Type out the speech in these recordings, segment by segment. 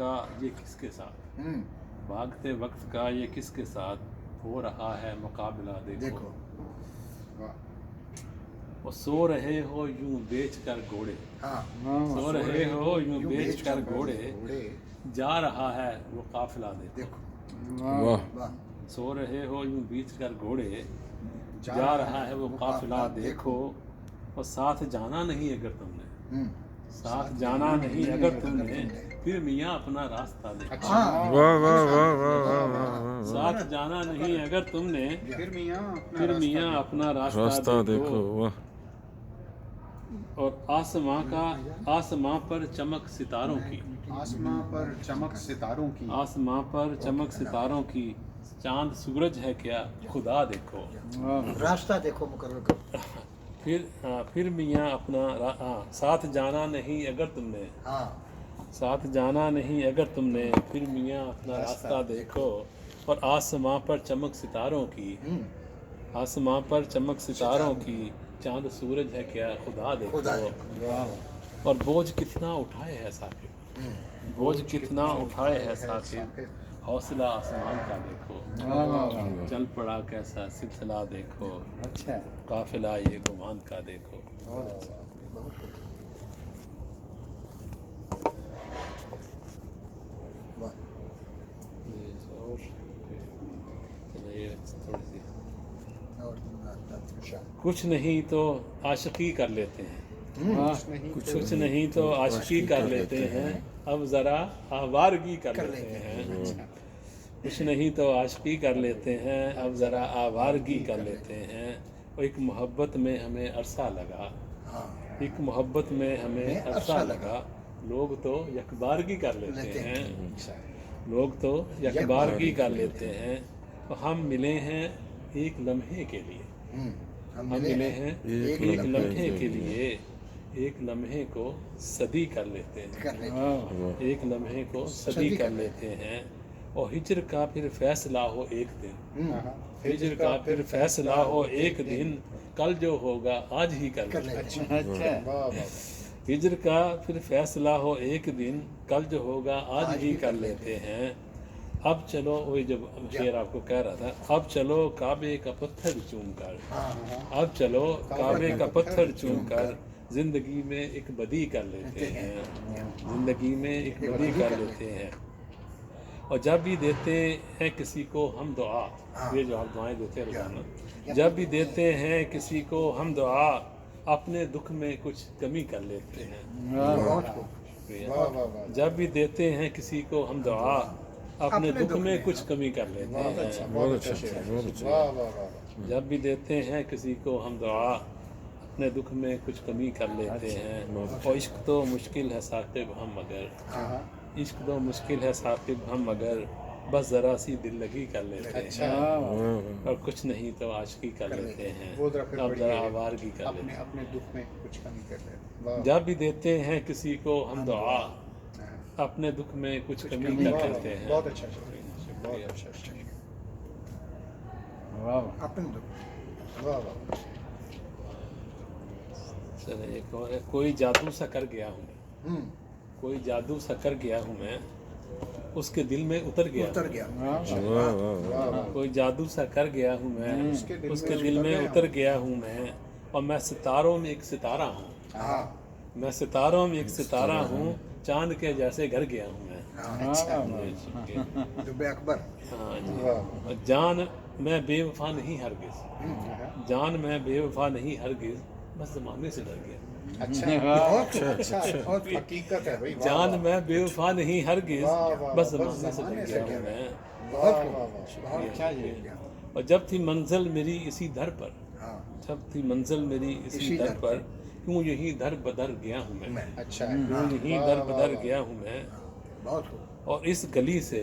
का ये किसके साथ, भागते वक्त का ये किसके साथ हो रहा है मुकाबला देखो। वो सो रहे हो यूं बेच कर घोड़े, सो रहे हो यूं बेच कर घोड़े, जा रहा है वो काफिला देखो। सो रहे हो यूं बेच कर घोड़े, जा रहा है वो काफिला देखो। और साथ जाना नहीं अगर तुमने, साथ जाना नहीं अगर तुमने, फिर मियाँ अपना रास्ता देखो। वाह वाह वाह वाह वाह वाह। साथ जाना नहीं अगर तुमने, फिर मियाँ अपना रास्ता रास्ता देखो। देखो। वाह। और आसमां पर चमक सितारों की, आसमां पर चमक सितारों की, आसमां पर चमक सितारों की, चांद सूरज है क्या खुदा देखो। रास्ता देखो मुकर्रर करो। फिर मियाँ अपना साथ जाना नहीं अगर तुमने, साथ जाना नहीं अगर तुमने, फिर मियाँ अपना रास्ता देखो। और आसमां पर चमक सितारों की, आसमां पर चमक सितारों की, चांद सूरज है क्या खुदा देखो। और बोझ कितना उठाए है साकिब, बोझ कितना उठाए है साकिब, हौसला आसमान का देखो। चल पड़ा कैसा सिलसिला देखो, अच्छा काफिला ये गुमान का देखो। कुछ नहीं तो आशिकी कर लेते हैं, कुछ नहीं तो आशिकी कर लेते हैं, अब ज़रा आवारगी कर लेते हैं। कुछ नहीं तो आशिकी कर लेते हैं, अब ज़रा आवारगी कर लेते हैं। और एक मोहब्बत में हमें अरसा लगा, एक मोहब्बत में हमें अरसा लगा, लोग तो यकबारगी कर लेते हैं, लोग तो यकबारगी कर लेते हैं। तो हम मिले हैं एक लम्हे के लिए, हम मिले हैं एक लम्हे के लिए, एक लम्हे को सदी कर लेते हैं, एक लम्हे को सदी कर लेते हैं। और हिजर का फिर फैसला हो एक दिन, हिजर का फिर फैसला हो एक दिन, कल जो होगा आज ही कर लेते हैं। हिजर का फिर फैसला हो एक दिन, कल जो होगा आज ही कर लेते हैं। अब चलो, वही जब शेर आपको कह रहा था, अब चलो काबे का पत्थर चूम कर, अब चलो काबे का पत्थर चूम कर, जिंदगी में एक बदी कर लेते हैं, जिंदगी में एक बदी कर लेते हैं। और जब भी देते हैं किसी को हम दुआ, ये जो आप दुआएं देते हैं रोजाना, जब भी देते हैं किसी को हम दुआ, अपने दुख में कुछ कमी कर लेते हैं। जब भी देते हैं किसी को हम दुआ, अपने दुख में कुछ कमी कर लेते हैं। बहुत अच्छा, बहुत अच्छा। जब भी देते हैं किसी को हम दुआ, अपने दुख में कुछ कमी कर लेते हैं। और इश्क तो मुश्किल है साकिब हम मगर, इश्क तो मुश्किल है साकिब हम मगर, बस ज़रा सी दिल लगी कर लेते हैं। और कुछ नहीं तो आशिकी कर लेते हैं, अब ज़रा आवारगी कर लेते हैं। अपने दुख में कुछ कमी कर लेते। जब भी देते हैं किसी को हम दुआ, अपने दुख में कुछ कमी कर लेते हैं। बहुत अच्छा, बहुत अच्छा। वाह, अपने दुख। वाह वाह। चलो एक और है, कोई जादू सा कर गया हूँ मैं, कोई जादू सा कर गया हूँ मैं, उसके दिल में उतर गया, कोई जादू सा कर गया हूँ मैं, उसके दिल में उतर गया हूँ मैं। और मैं सितारों में एक सितारा हूँ, मैं सितारों में एक सितारा हूँ, चांद के जैसे घर गया हूँ मैं। दुबे अकबर। हाँ जी। जान मैं बेवफा नहीं हरगिज, जान मैं बेवफा नहीं हरगिज, बस ज़माने से डर गया। अच्छा, हकीकत है भाई। जान मैं बेवफा नहीं हरगिज, बस ज़माने से डर गया हूँ मैं। और जब थी मंजिल मेरी इसी दर पर, जब थी मंजिल मेरी इसी दर पर, क्यों यही दर बदर गया हूँ मैं। अच्छा, क्यों यही दर बदर गया हूँ मैं। और इस गली से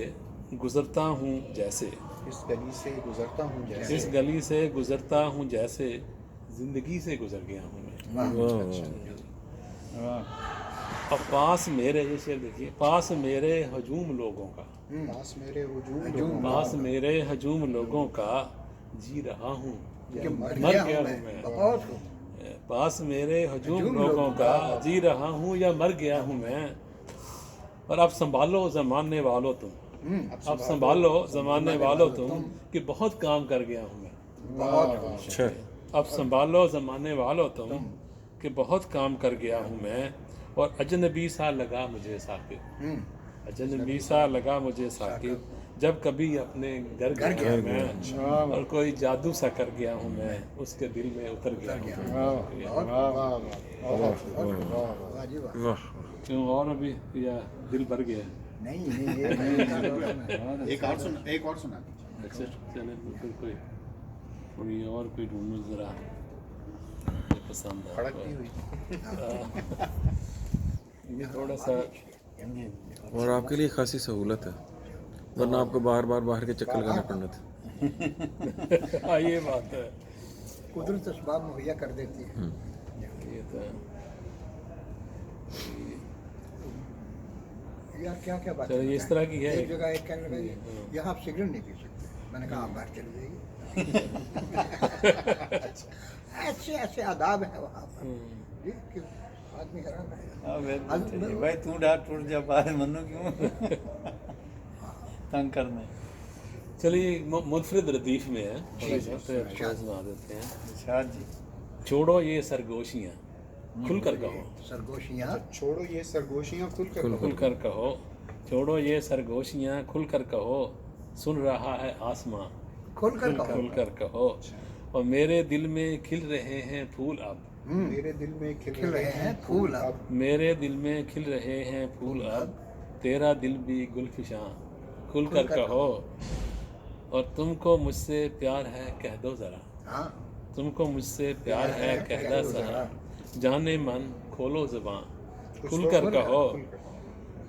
गुजरता हूँ जैसे, इस गली से गुजरता हूँ जैसे, इस गली से गुजरता हूँ जैसे, जिंदगी से गुजर गया हूँ मैं। अब पास मेरे, ये शेर देखिए, पास मेरे हजूम लोगों का, पास मेरे हजूम, पास मेरे हजूम लोगों का, जी रहा हूँ मर गया हूँ मैं। पास मेरे हजूम लोगों का, जी रहा हूँ या मर गया हूँ मैं। और अब संभालो ज़माने वालों तुम, अब संभालो ज़माने वालों तुम कि बहुत काम कर गया हूँ मैं। अच्छा अब संभालो ज़माने वालों तुम कि बहुत काम कर गया हूँ मैं, और अजनबी सा लगा मुझे साकिब, अजनबी सा लगा मुझे साकिब, जब कभी अपने घर गया मैं, और कोई जादू सा कर गया हूँ मैं, उसके दिल में उतर गया हूँ। वाह जी वाह। वाह क्यों और अभी या दिल भर गया? नहीं नहीं एक और सुना, एक और सुना दीजिए। अच्छा चले फिर कोई थोड़ी और कोई ढूंढो ज़रा जो पसंद है खड़कती हुई। ये थोड़ा सा और आपके लिए खासी सहूलत है, वरना आपको बाहर के चक्कर लगाने पड़ने थे। हाँ ये बात है, कुदरत असबाब मुहैया कर देती है। ये तो है। यार क्या क्या बात चलो, ये इस तरह की है। एक जगह एक कहने लगा यहाँ आप सिगरेट नहीं पी सकते। मैंने कहा आप बाहर चले जाइए। ऐसे ऐसे आदाब है वहाँ पर जी कि आदमी हैरान है। भाई तू डांट टूट जा बाहर मनु क्यों तंग करने। चलिए मुनफरिद रदीफ में है, थोड़ा सा तो आपको सुना देते हैं। शाह जी छोड़ो ये सरगोशियाँ खुल कर कहो, सरगोशियाँ छोड़ो ये सरगोशियाँ खुल कर खुल कर कहो, छोड़ो ये सरगोशियाँ खुल कर कहो, सुन रहा है आसमां खोल कर कहो। खुल कर कहो, और मेरे दिल में खिल रहे हैं फूल अब, मेरे दिल में खिल रहे हैं फूल अब। मेरे दिल में खिल रहे हैं फूल अब, तेरा दिल भी गुलफिशां खुल कर कहो, और तुमको मुझसे प्यार है कह दो ज़रा, हाँ तुमको मुझसे प्यार है कह दो ज़रा, जाने मन खोलो ज़बान खुल कर कहो,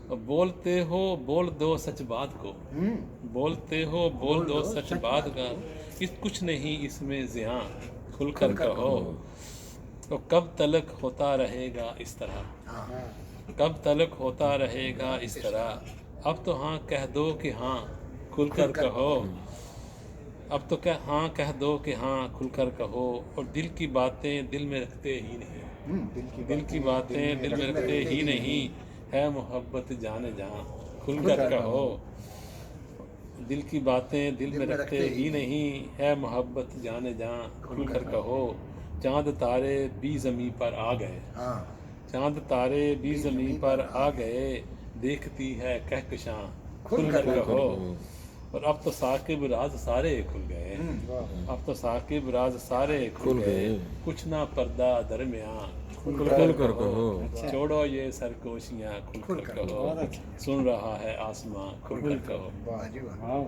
और बोलते हो बोल दो सच बात को, बोलते हो बोल दो सच बात का, इस कुछ नहीं इसमें ज़ियां खुल कर कहो, तो कब तलक होता रहेगा इस तरह, कब तलक होता रहेगा इस तरह, अब तो हाँ कह दो कि हाँ खुल कर कहो, अब तो क्या हाँ कह दो कि हाँ खुल कर कहो, और दिल की बातें दिल में रखते ही नहीं, दिल की बातें दिल में रखते ही नहीं, है मोहब्बत जाने जहाँ खुल कर कहो, दिल की बातें दिल में रखते ही नहीं, है मोहब्बत जाने जहाँ खुल कर कहो, चांद तारे भी ज़मीं पर आ गए, हाँ चांद तारे भी ज़मीं पर आ गए, देखती है कहकशां खुल कर कहो, और अब तो साकिब राज सारे खुल गए, अब तो साकिब राज सारे खुल गए, कुछ ना पर्दा दरमियाँ खुल कर कहो, छोड़ो ये सरगोशियाँ खुल कर कहो, सुन रहा है आसमां खुल कर कहो। वाह जी वाह।